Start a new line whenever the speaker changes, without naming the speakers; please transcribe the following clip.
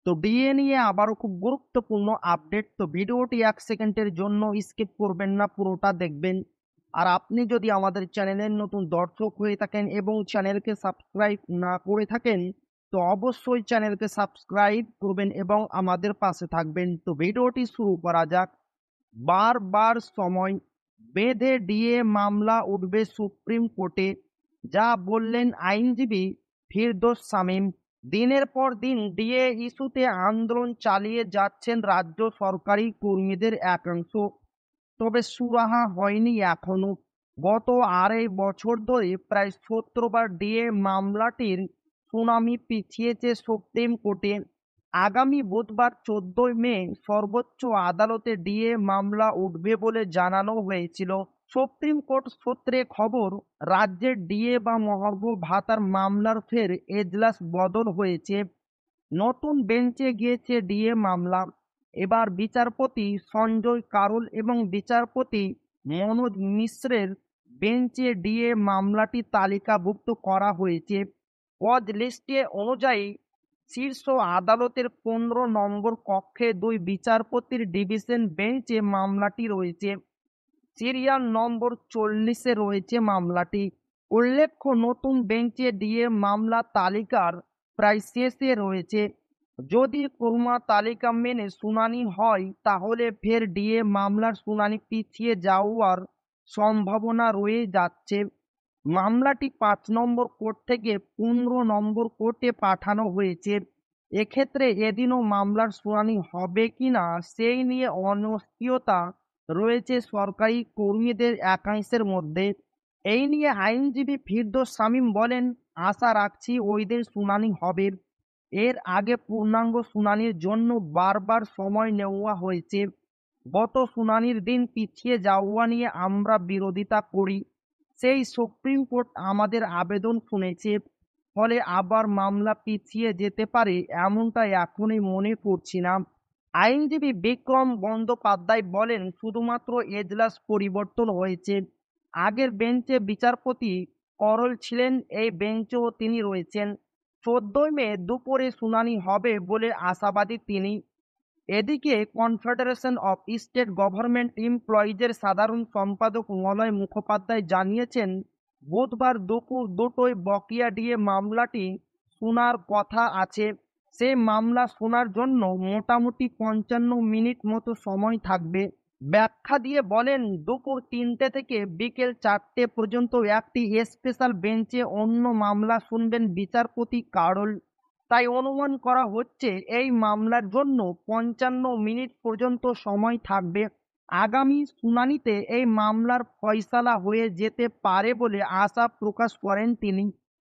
তো ডিএ নিয়ে আবারও খুব গুরুত্বপূর্ণ আপডেট। তো ভিডিওটি ১ সেকেন্ডের জন্য স্কিপ করবেন না, পুরোটা দেখবেন। আর আপনি যদি আমাদের চ্যানেলের নতুন দর্শক হয়ে থাকেন এবং চ্যানেলকে সাবস্ক্রাইব না করে থাকেন, তো অবশ্যই চ্যানেলকে সাবস্ক্রাইব করবেন এবং আমাদের পাশে থাকবেন। তো ভিডিওটি শুরু করা যাক। বারবার সময় বেঁধে ডিএ মামলা উঠবে সুপ্রিম কোর্টে, যা বললেন আইনজীবী ফিরদৌস শামীম। দিনের পর দিন ডিএ ইস্যুতে আন্দোলন চালিয়ে যাচ্ছেন রাজ্য সরকারি কর্মীদের একাংশ। তবে সুরাহা হয়নি এখনো। গত আড়াই বছর ধরে প্রায় ১৭ বার ডিএ মামলাটির শুনানি পিছিয়েছে সুপ্রিম কোর্টে। আগামী বুধবার ১৪ মে সর্বোচ্চ আদালতে ডিএ মামলা উঠবে বলে জানানো হয়েছিল। সুপ্রিম কোর্ট সূত্রে খবর, রাজ্যের ডিএ বা মহার্ঘ ভাতার মামলার ফের এজলাস বদল হয়েছে। নতুন বেঞ্চে গিয়েছে ডিএ মামলা। এবার বিচারপতি সঞ্জয় কারোল এবং বিচারপতি মনোজ মিশ্রের বেঞ্চে ডিএ মামলাটি তালিকাভুক্ত করা হয়েছে। ওয়াজ লিস্টে অনুযায়ী শীর্ষ আদালতের ১৫ নম্বর কক্ষে ২ বিচারপতির ডিভিশন বেঞ্চে মামলাটি রয়েছে। সিরিয়াল নম্বর ৪০-এ রয়েছে মামলাটি। উল্লেখ্য, নতুন বেঞ্চে ডিএ মামলা তালিকার প্রায় শেষে রয়েছে। যদি ক্রমা তালিকা মেনে শুনানি হয়, তাহলে ফের ডিএ মামলার শুনানি পিছিয়ে যাওয়ার সম্ভাবনা রয়ে যাচ্ছে। মামলাটি ৫ নম্বর কোর্ট থেকে ১৫ নম্বর কোর্টে পাঠানো হয়েছে। এক্ষেত্রে এদিনও মামলার শুনানি হবে কিনা সেই নিয়ে অনিশ্চয়তা রয়েছে সরকারি কর্মীদের একাংশের মধ্যে। এই নিয়ে আইনজীবী ফিরদৌস শামীম বলেন, আশা রাখছি ওই দিন শুনানি হবে। এর আগে পূর্ণাঙ্গ শুনানির জন্য বারবার সময় নেওয়া হয়েছে। গত শুনানির দিন পিছিয়ে যাওয়া নিয়ে আমরা বিরোধিতা করি। সেই সুপ্রিম কোর্ট আমাদের আবেদন শুনেছে। ফলে আবার মামলা পিছিয়ে যেতে পারে এমনটা এখনই মনে করছি না। আইনজীবী বিক্রম বন্দ্যোপাধ্যায় বলেন, শুধুমাত্র এজলাস পরিবর্তন হয়েছে। আগের বেঞ্চে বিচারপতি করল ছিলেন, এই বেঞ্চেও তিনি রয়েছেন। ১৪ মে দুপুরে শুনানি হবে বলে আশাবাদী তিনি। এদিকে কনফেডারেশন অফ স্টেট গভর্নমেন্ট এমপ্লয়িজের সাধারণ সম্পাদক মলয় মুখোপাধ্যায় জানিয়েছেন, বুধবার দুপুর ২টোয় বকেয়া ডিএ মামলাটি শোনার কথা আছে। সে মামলা শোনার জন্য মোটামুটি ৫৫ মিনিট মতো সময় থাকবে। ব্যাখ্যা দিয়ে বলেন, দুপুর ৩টে থেকে বিকেল ৪টে পর্যন্ত একটি স্পেশাল বেঞ্চে অন্য মামলা শুনবেন বিচারপতি কারোল। তাই অনুমান করা হচ্ছে এই মামলার জন্য ৫৫ মিনিট পর্যন্ত সময় থাকবে। আগামী শুনানিতে এই মামলার ফয়সালা হয়ে যেতে পারে বলে আশা প্রকাশ করেন তিনি।